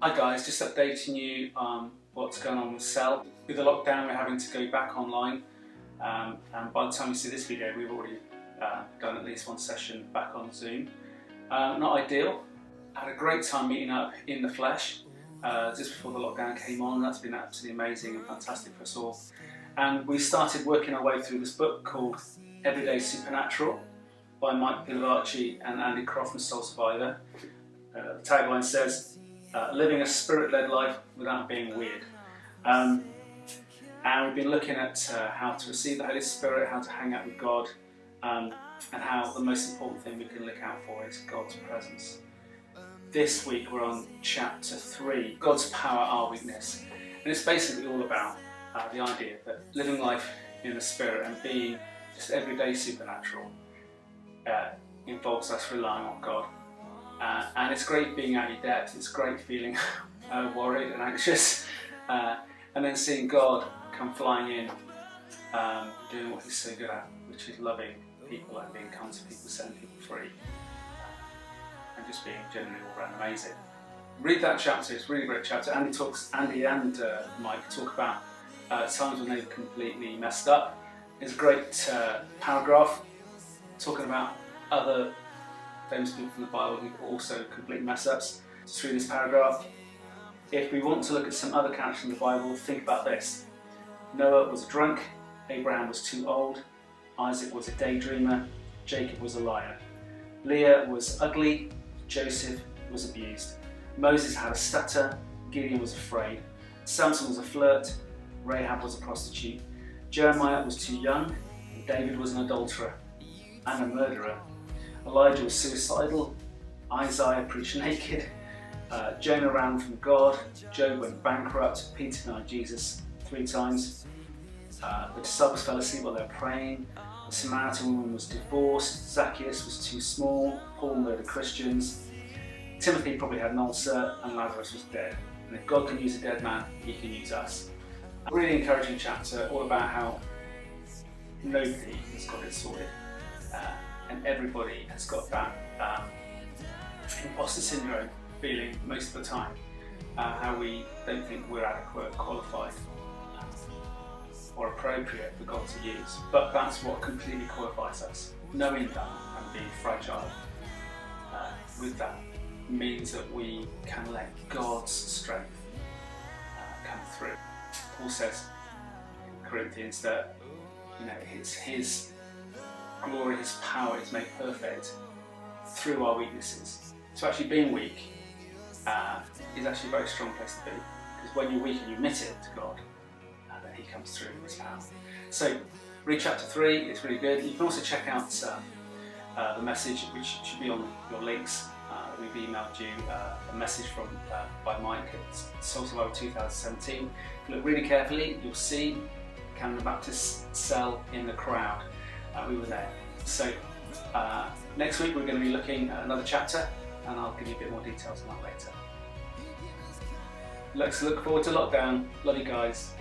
Hi guys, just updating you on what's going on with Cell. With the lockdown we're having to go back online and by the time you see this video we've already done at least one session back on Zoom. Not ideal. I had a great time meeting up in the flesh just before the lockdown came on. That's been absolutely amazing and fantastic for us all. And we started working our way through this book called Everyday Supernatural by Mike Pilarchi and Andy Croft from Soul Survivor. The tagline says, living a spirit-led life without being weird. And we've been looking at how to receive the Holy Spirit, how to hang out with God, and how the most important thing we can look out for is God's presence. This week we're on chapter 3, God's power, our weakness. And it's basically all about the idea that living life in the Spirit and being just everyday supernatural involves us relying on God. And it's great being out of your depth, it's great feeling worried and anxious, and then seeing God come flying in, doing what he's so good at, which is loving people and being kind to people, setting people free, and just being generally all around amazing. Read that chapter, it's a really great chapter. Andy and Mike talk about times when they've completely messed up. There's a great paragraph talking about other famous people from the Bible who also complete mess-ups. Through this paragraph, if we want to look at some other characters in the Bible, think about this. Noah was a drunk, Abraham was too old, Isaac was a daydreamer, Jacob was a liar. Leah was ugly, Joseph was abused. Moses had a stutter, Gideon was afraid. Samson was a flirt, Rahab was a prostitute. Jeremiah was too young, David was an adulterer and a murderer. Elijah was suicidal, Isaiah preached naked, Jonah ran from God, Job went bankrupt, Peter denied Jesus 3 times, the disciples fell asleep while they were praying, the Samaritan woman was divorced, Zacchaeus was too small, Paul murdered Christians, Timothy probably had an ulcer, and Lazarus was dead. And if God can use a dead man, he can use us. A really encouraging chapter, all about how nobody has got it sorted. And everybody has got that imposter syndrome feeling most of the time, how we don't think we're adequate, qualified, or appropriate for God to use. But that's what completely qualifies us. Knowing that and being fragile with that means that we can let God's strength come through. Paul says in Corinthians that it's his glory, his power is made perfect through our weaknesses. So actually being weak is actually a very strong place to be, because when you're weak and you admit it to God, then he comes through with his power. So read chapter 3, it's really good. You can also check out the message, which should be on your links. We've emailed you a message by Mike at Soul Survivor 2017. If you look really carefully, you'll see Camden Baptist Cell in the crowd. We were there. So next week we're going to be looking at another chapter, and I'll give you a bit more details on that later. Let's look forward to lockdown. Love you guys.